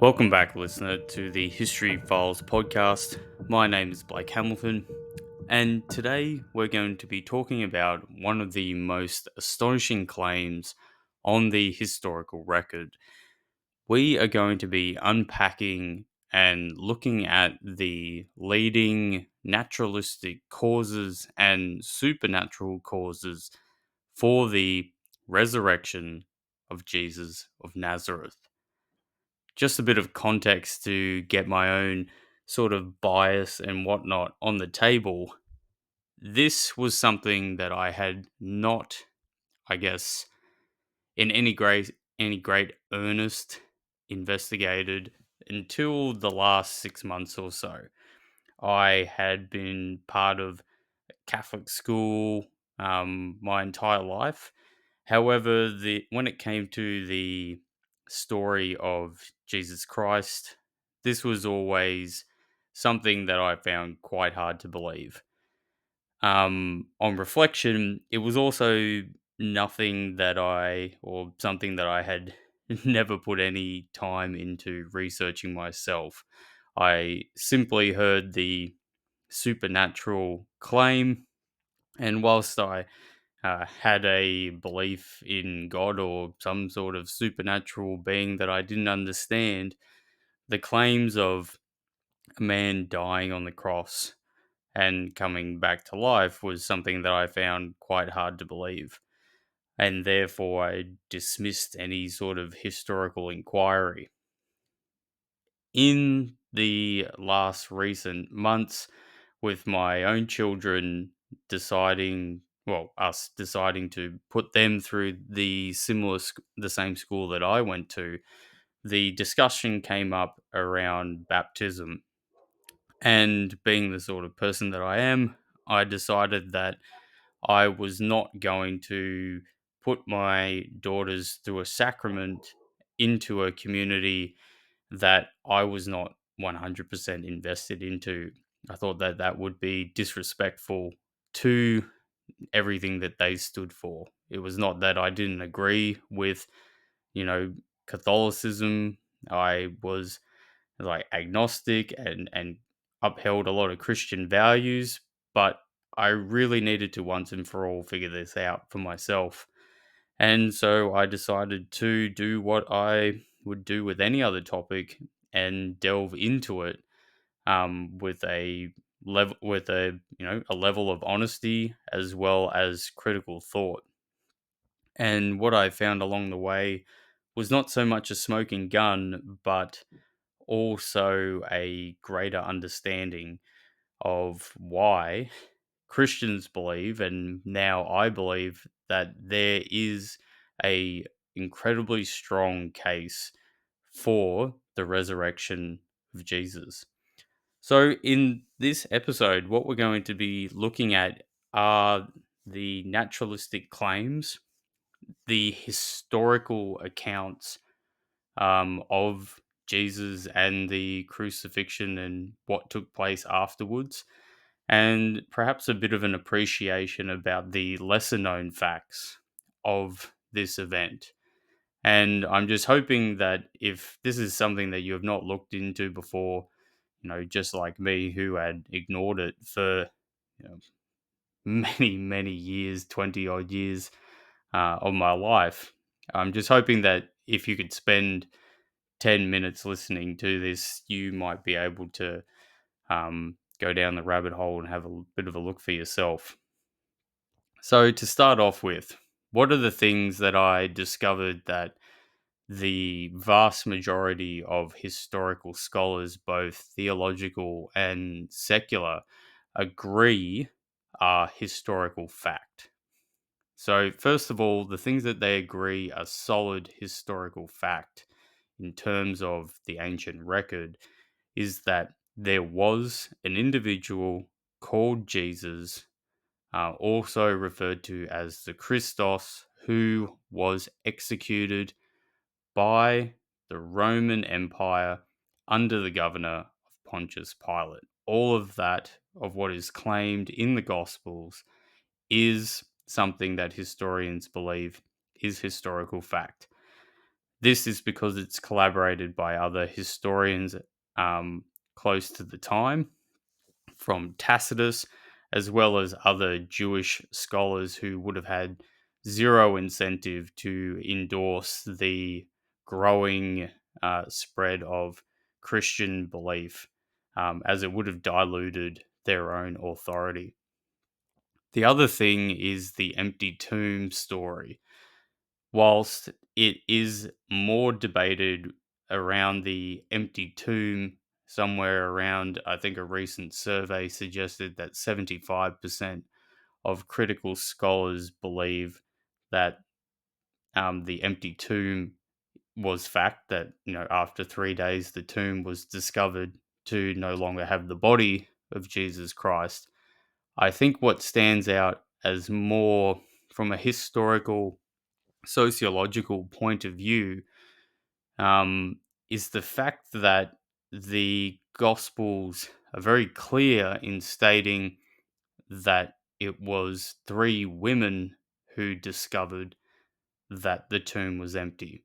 Welcome back, listener, to the History Files podcast. My name is Blake Hamilton, and today we're going to be talking about one of the most astonishing claims on the historical record. We are going to be unpacking and looking at the leading naturalistic causes and supernatural causes for the resurrection of Jesus of Nazareth. Just a bit of context to get my own sort of bias and whatnot on the table. This was something that I had not, I guess, in any great earnest investigated until the last 6 months or so. I had been part of Catholic school my entire life. However, when it came to the story of Jesus Christ, this was always something that I found quite hard to believe. On reflection, it was also nothing that or something that I had never put any time into researching myself. I simply heard the supernatural claim, and whilst I had a belief in God or some sort of supernatural being that I didn't understand, the claims of a man dying on the cross and coming back to life was something that I found quite hard to believe. And therefore, I dismissed any sort of historical inquiry. In the last recent months, with my own children us deciding to put them through the same school that I went to, the discussion came up around baptism. And being the sort of person that I am, I decided that I was not going to put my daughters through a sacrament into a community that I was not 100% invested into. I thought that that would be disrespectful to everything that they stood for. It was not that I didn't agree with, you know, Catholicism. I was like agnostic and upheld a lot of Christian values, but I really needed to once and for all figure this out for myself. And so I decided to do what I would do with any other topic and delve into it with a level of honesty as well as critical thought. And what I found along the way was not so much a smoking gun, but also a greater understanding of why Christians believe, and now I believe, that there is a incredibly strong case for the resurrection of Jesus. So in this episode, what we're going to be looking at are the naturalistic claims, the historical accounts of Jesus and the crucifixion and what took place afterwards, and perhaps a bit of an appreciation about the lesser known facts of this event. And I'm just hoping that if this is something that you have not looked into before, just like me who had ignored it for you know, many, many years, 20 odd years of my life, I'm just hoping that if you could spend 10 minutes listening to this, you might be able to go down the rabbit hole and have a bit of a look for yourself. So, to start off with, what are the things that I discovered that the vast majority of historical scholars, both theological and secular, agree are historical fact? So, first of all, the things that they agree are solid historical fact in terms of the ancient record is that there was an individual called Jesus, also referred to as the Christos, who was executed by the Roman Empire under the governor of Pontius Pilate. All of that, of what is claimed in the Gospels, is something that historians believe is historical fact. This is because it's collaborated by other historians close to the time, from Tacitus, as well as other Jewish scholars who would have had zero incentive to endorse the growing spread of Christian belief, as it would have diluted their own authority. The other thing is the empty tomb story. Whilst it is more debated around the empty tomb, somewhere around, I think a recent survey suggested that 75% of critical scholars believe that the empty tomb was fact, that, after 3 days, the tomb was discovered to no longer have the body of Jesus Christ. I think what stands out as more from a historical, sociological point of view, um, is the fact that the Gospels are very clear in stating that it was three women who discovered that the tomb was empty.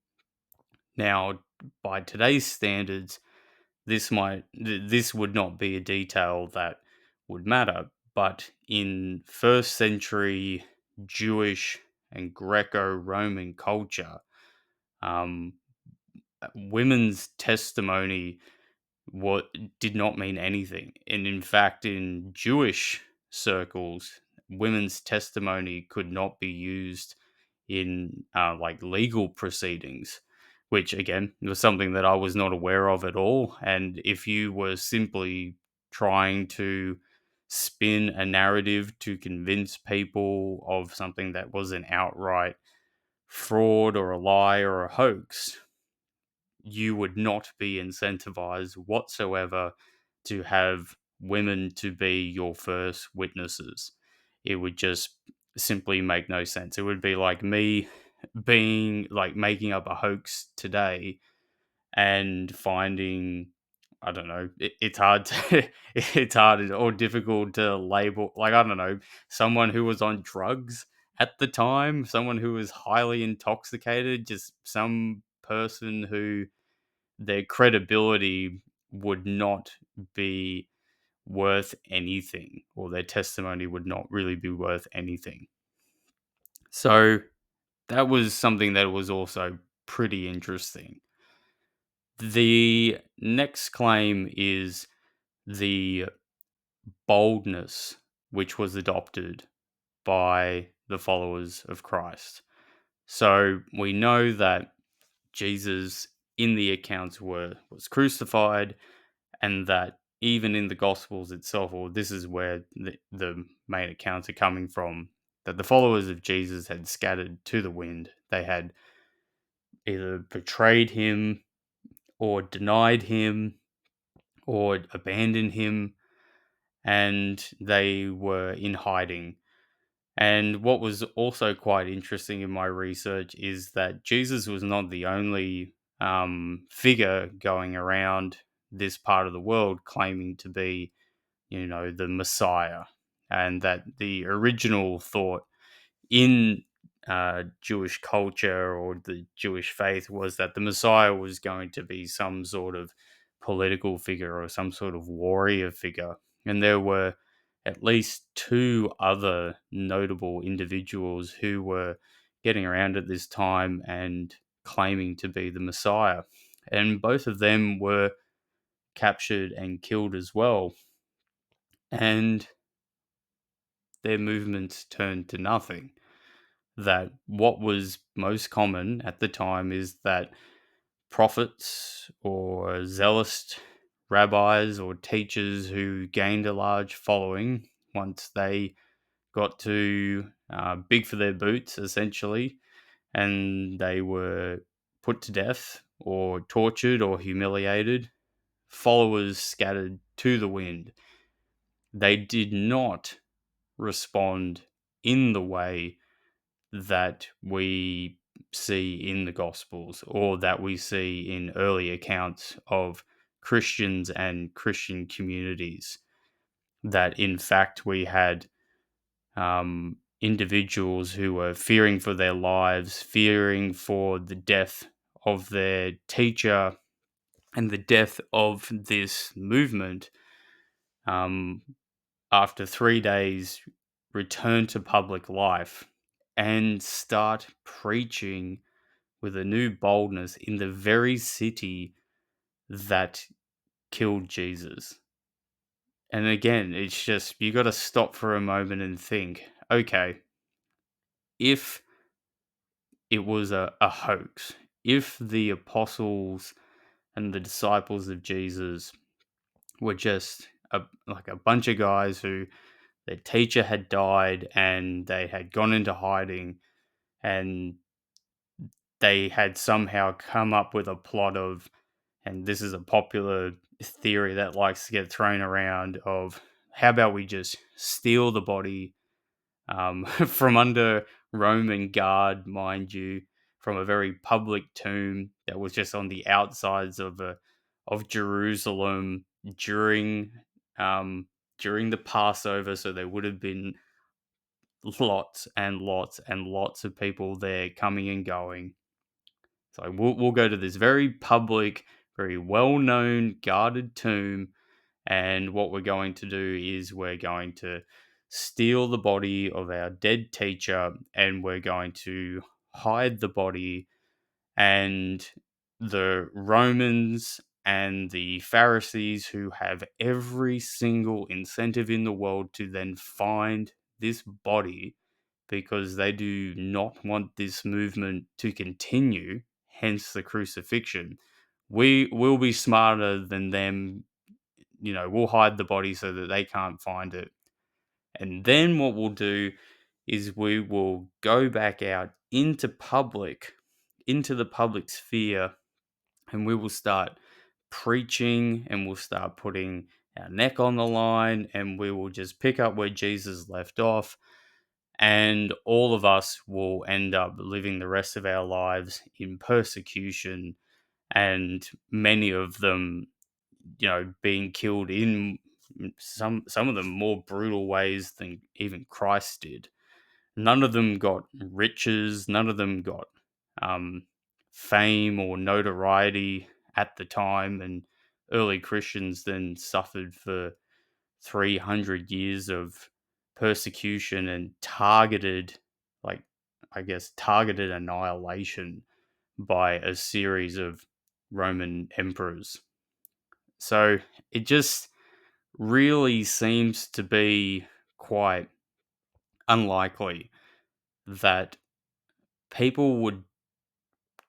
Now, by today's standards, this would not be a detail that would matter, but in first century Jewish and Greco-Roman culture, um, women's testimony what did not mean anything. And in fact, in Jewish circles, women's testimony could not be used in like legal proceedings, which again was something that I was not aware of at all. And if you were simply trying to spin a narrative to convince people of something that was an outright fraud or a lie or a hoax, you would not be incentivized whatsoever to have women to be your first witnesses. It would just simply make no sense. It would be like me being like making up a hoax today and finding, I don't know, it's hard to it's hard or difficult to label, like, I don't know, someone who was on drugs at the time, someone who was highly intoxicated, just some person who their credibility would not be worth anything, or their testimony would not really be worth anything. So that was something that was also pretty interesting. The next claim is the boldness which was adopted by the followers of Christ. So we know that Jesus in the accounts was crucified, and that even in the Gospels itself, or this is where the main accounts are coming from, that the followers of Jesus had scattered to the wind. They had either betrayed him, or denied him, or abandoned him, and they were in hiding. And what was also quite interesting in my research is that Jesus was not the only figure going around this part of the world claiming to be, the Messiah, and that the original thought in Jewish culture or the Jewish faith was that the Messiah was going to be some sort of political figure or some sort of warrior figure. And there were at least two other notable individuals who were getting around at this time and claiming to be the Messiah. And both of them were captured and killed as well. And their movements turned to nothing. That what was most common at the time is that prophets or zealous rabbis or teachers who gained a large following, once they got too big for their boots, essentially, and they were put to death or tortured or humiliated, followers scattered to the wind. They did not respond in the way that we see in the Gospels, or that we see in early accounts of Christians and Christian communities. That in fact we had individuals who were fearing for their lives, fearing for the death of their teacher and the death of this movement, um, after 3 days, return to public life and start preaching with a new boldness in the very city that killed Jesus. And again, it's just, you got to stop for a moment and think, okay, if it was a hoax, if the apostles and the disciples of Jesus were just like a bunch of guys who their teacher had died and they had gone into hiding, and they had somehow come up with a plot of, and this is a popular theory that likes to get thrown around, of how about we just steal the body from under Roman guard, mind you, from a very public tomb that was just on the outsides of Jerusalem during during the Passover. So there would have been lots and lots and lots of people there coming and going. So we'll go to this very public, very well known guarded tomb, and what we're going to do is we're going to steal the body of our dead teacher and we're going to hide the body. And the Romans and the Pharisees, who have every single incentive in the world to then find this body because they do not want this movement to continue, hence the crucifixion. We will be smarter than them, we'll hide the body so that they can't find it. And then what we'll do is we will go back out into the public sphere, and we will start preaching and we'll start putting our neck on the line, and we will just pick up where Jesus left off. And all of us will end up living the rest of our lives in persecution, and many of them, being killed in some of them more brutal ways than even Christ did. None of them got riches, none of them got um, fame or notoriety at the time, and early Christians then suffered for 300 years of persecution and like, targeted annihilation by a series of Roman emperors. So it just really seems to be quite unlikely that people would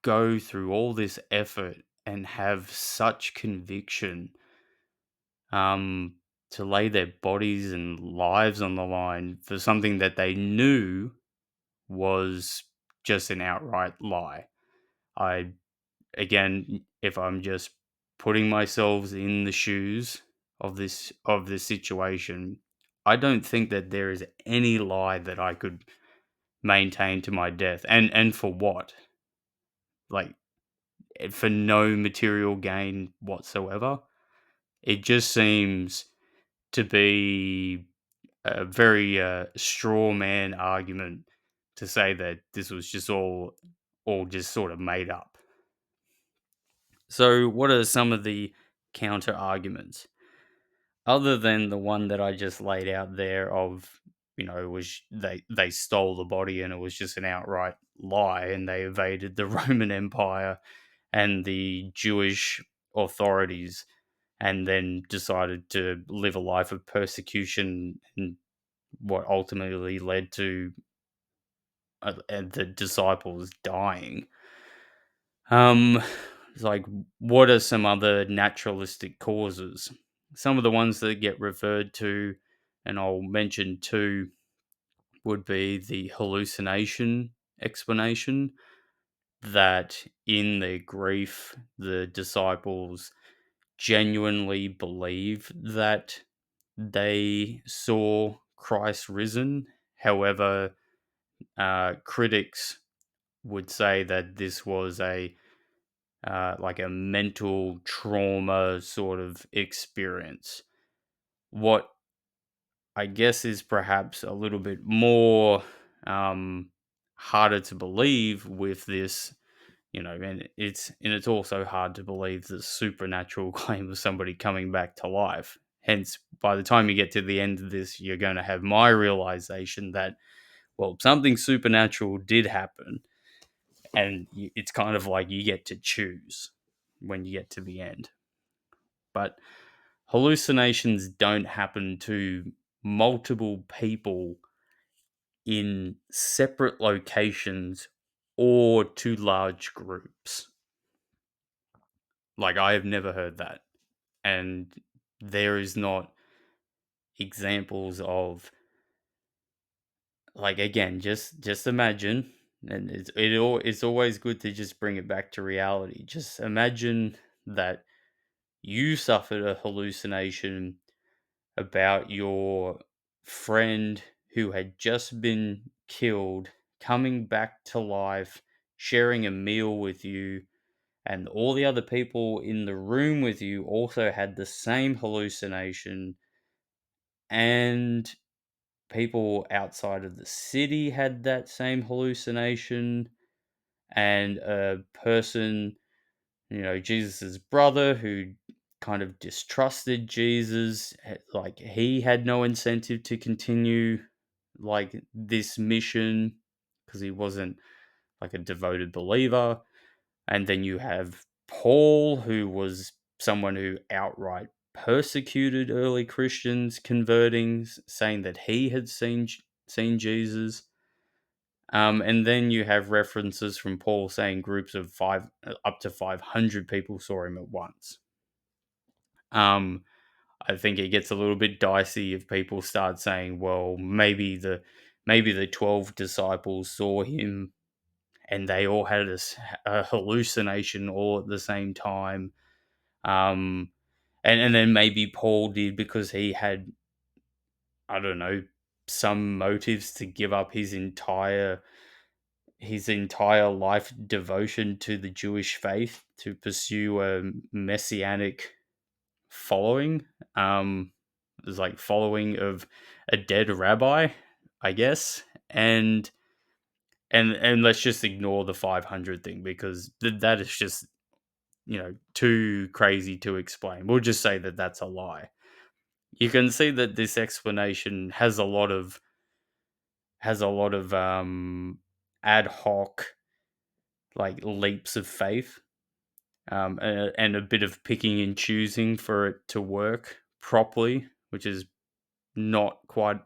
go through all this effort and have such conviction, um, to lay their bodies and lives on the line for something that they knew was just an outright lie. I Again, if I'm just putting myself in the shoes of this situation, I don't think that there is any lie that I could maintain to my death. And for what? Like, for no material gain whatsoever. It just seems to be a very straw man argument to say that this was just all just sort of made up. So, what are some of the counter arguments? Other than the one that I just laid out there of, it was they stole the body and it was just an outright lie, and they evaded the Roman Empire and the Jewish authorities, and then decided to live a life of persecution, and what ultimately led to the disciples dying. Um, it's like, what are some other naturalistic causes? Some of the ones that get referred to, and I'll mention two, would be the hallucination explanation, that in their grief, the disciples genuinely believe that they saw Christ risen. However, critics would say that this was like a mental trauma sort of experience. What I guess is perhaps a little bit more harder to believe with this, And it's also hard to believe the supernatural claim of somebody coming back to life. Hence, by the time you get to the end of this, you're going to have my realization that, well, something supernatural did happen, and it's kind of like you get to choose when you get to the end. But hallucinations don't happen to multiple people in separate locations or to large groups. Like, I have never heard that. And there is not examples of, like, again, just imagine, and it's always good to just bring it back to reality. Just imagine that you suffered a hallucination about your friend who had just been killed coming back to life, sharing a meal with you, and all the other people in the room with you also had the same hallucination, and people outside of the city had that same hallucination, and a person, Jesus's brother, who kind of distrusted Jesus, like, he had no incentive to continue like this mission because he wasn't like a devoted believer. And then you have Paul, who was someone who outright persecuted early Christians converting, saying that he had seen Jesus. And then you have references from Paul saying groups of up to 500 people saw him at once. Um, I think it gets a little bit dicey if people start saying, well, maybe the 12 disciples saw him and they all had a hallucination all at the same time. Um, and then maybe Paul did because he had, I don't know, some motives to give up his entire life devotion to the Jewish faith to pursue a messianic following. It was like following of a dead rabbi, I guess. And let's just ignore the 500 thing because that is just, too crazy to explain. We'll just say that that's a lie. You can see that this explanation has a lot of ad hoc, like, leaps of faith, and a bit of picking and choosing for it to work properly, which is not quite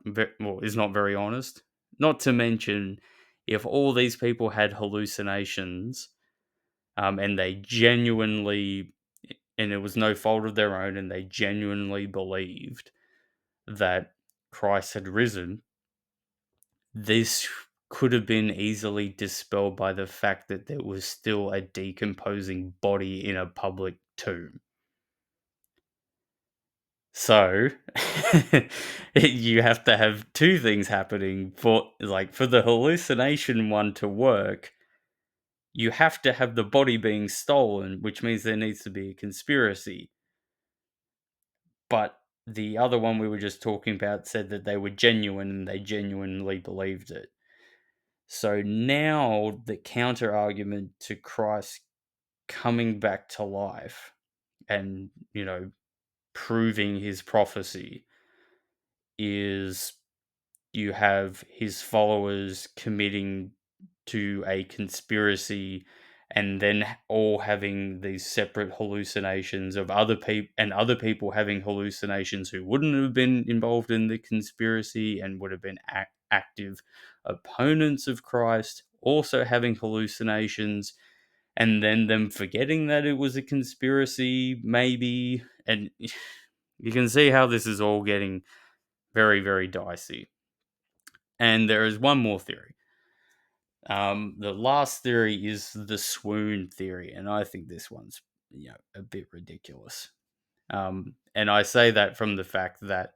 is not very honest. Not to mention, if all these people had hallucinations, and they genuinely, and it was no fault of their own, and they genuinely believed that Christ had risen, this could have been easily dispelled by the fact that there was still a decomposing body in a public tomb. So you have to have two things happening for the hallucination one to work. You have to have the body being stolen, which means there needs to be a conspiracy. But the other one we were just talking about said that they were genuine and they genuinely believed it. So now the counter argument to Christ coming back to life and, proving his prophecy is you have his followers committing to a conspiracy and then all having these separate hallucinations of other people, and other people having hallucinations who wouldn't have been involved in the conspiracy and would have been active opponents of Christ also having hallucinations, and then them forgetting that it was a conspiracy, maybe. And you can see how this is all getting very, very dicey. And there is one more theory. The last theory is the swoon theory, and I think this one's, a bit ridiculous. And I say that from the fact that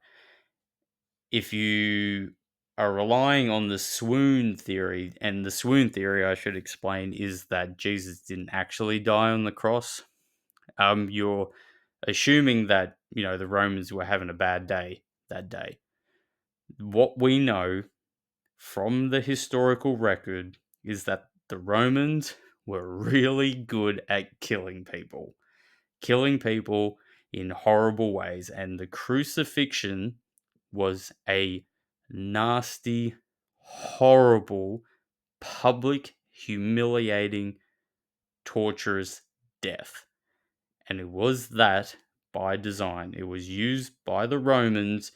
if you are relying on the swoon theory, and the swoon theory, I should explain, is that Jesus didn't actually die on the cross. You're assuming that, the Romans were having a bad day that day. What we know from the historical record is that the Romans were really good at killing people in horrible ways. And the crucifixion was a nasty, horrible, public, humiliating, torturous death. And it was that by design. It was used by the Romans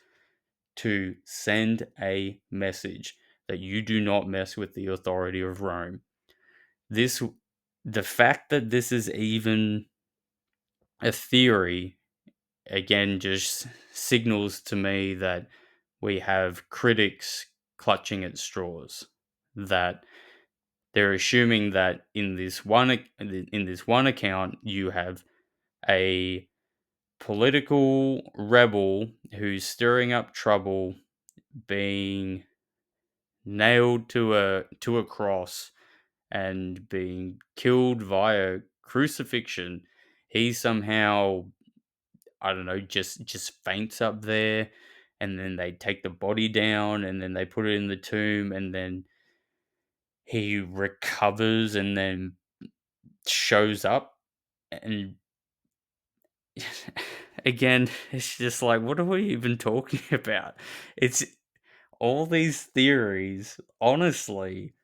to send a message that you do not mess with the authority of Rome. This, the fact that this is even a theory, again, just signals to me that we have critics clutching at straws. That they're assuming that in this one account you have a political rebel who's stirring up trouble being nailed to a cross and being killed via crucifixion. He somehow, I don't know, just faints up there, and then they take the body down and then they put it in the tomb, and then he recovers and then shows up. And again, it's just like, what are we even talking about? It's all these theories, honestly.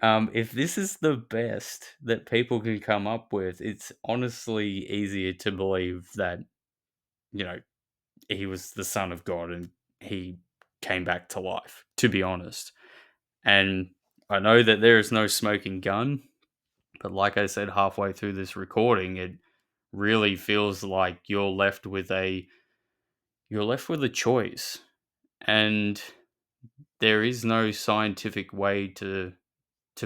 If this is the best that people can come up with, it's honestly easier to believe that, you know, he was the son of God and he came back to life, to be honest. And I know that there is no smoking gun, but like I said halfway through this recording, it really feels like you're left with a choice. And there is no scientific way to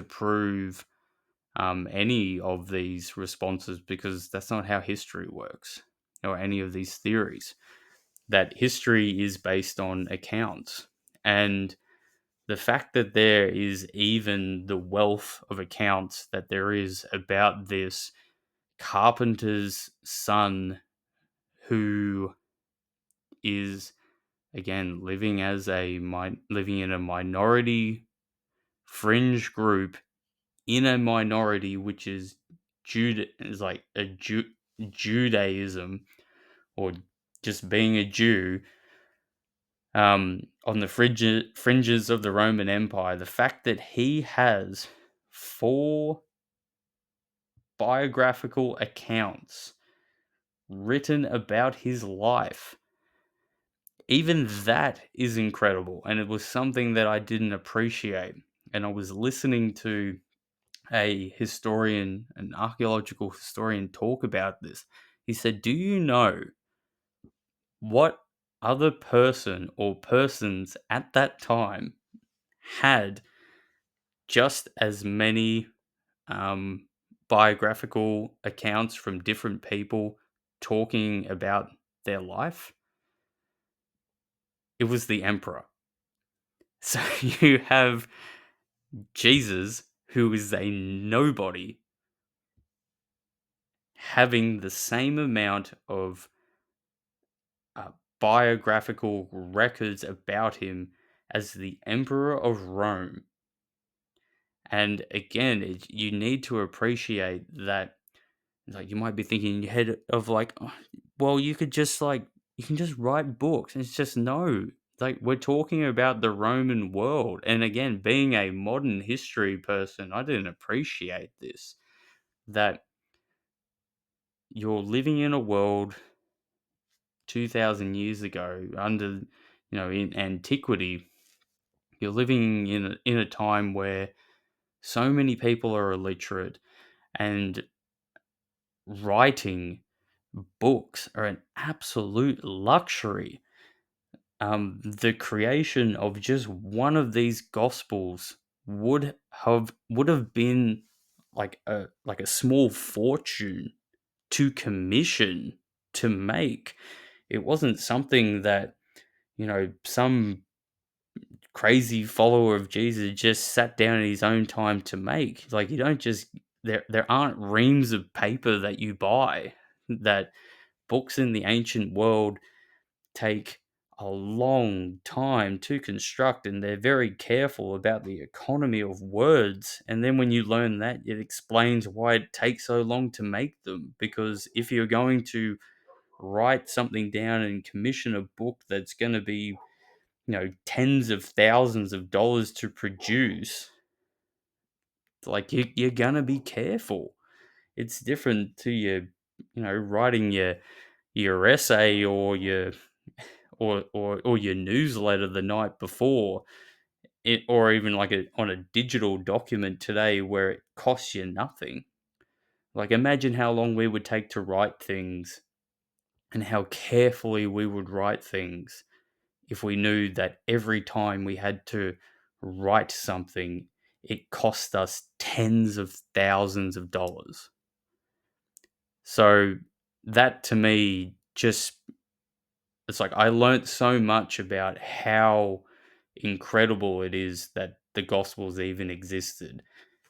prove any of these responses, because that's not how history works, or any of these theories. That history is based on accounts. And the fact that there is even the wealth of accounts that there is about this carpenter's son who is, again, living in a minority fringe group, in a minority which is Judaism, or just being a Jew, on the fringes of the Roman Empire. The fact that he has 4 biographical accounts written about his life, even that is incredible. And it was something that I didn't appreciate. And I was listening to an archaeological historian, talk about this. He said, "Do you know what other person or persons at that time had just as many um, biographical accounts from different people talking about their life?" It was the emperor. So you have Jesus, who is a nobody, having the same amount of uh, biographical records about him as the Emperor of Rome. And again, you need to appreciate that. Like, you might be thinking in your head of like, "Oh, well, you can just write books." And it's just no. Like, we're talking about the Roman world. And again, being a modern history person, I didn't appreciate this. That you're living in a world 2,000 years ago, under, in antiquity. You're living in a time where so many people are illiterate, and writing books are an absolute luxury. The creation of just one of these gospels would have been like a small fortune to commission, to make. It wasn't something that, some crazy follower of Jesus just sat down in his own time to make. Like, you don't just, there aren't reams of paper that you buy. That books in the ancient world take a long time to construct, and they're very careful about the economy of words. And then when you learn that, it explains why it takes so long to make them. Because if you're going to write something down and commission a book that's going to be, tens of thousands of dollars to produce, like you're going to be careful. It's different to writing your essay or your newsletter the night before it, or even like on a digital document today where it costs you nothing. Like, imagine how long we would take to write things and how carefully we would write things if we knew that every time we had to write something, it cost us tens of thousands of dollars. So that to me just, it's like I learnt so much about how incredible it is that the Gospels even existed.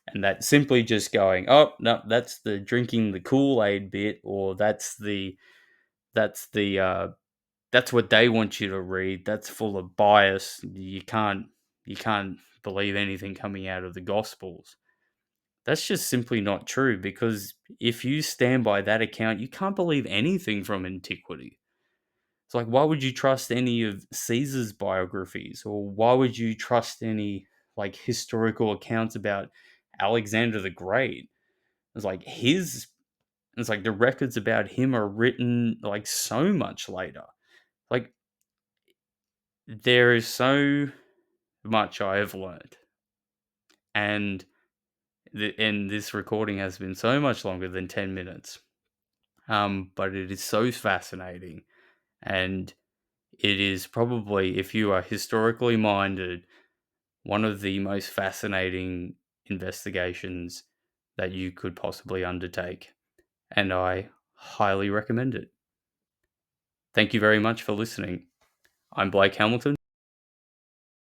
And that simply just going, oh no, that's the drinking the Kool-Aid bit, or that's the that's what they want you to read. That's full of bias. You can't believe anything coming out of the Gospels. That's just simply not true, because if you stand by that account, you can't believe anything from antiquity. It's like, why would you trust any of Caesar's biographies? Or why would you trust any like historical accounts about Alexander the Great? It's like it's like the records about him are written like so much later. Like, there is so much I have learned. And and this recording has been so much longer than 10 minutes. But it is so fascinating. And it is probably, if you are historically minded, one of the most fascinating investigations that you could possibly undertake. And I highly recommend it. Thank you very much for listening. I'm Blake Hamilton.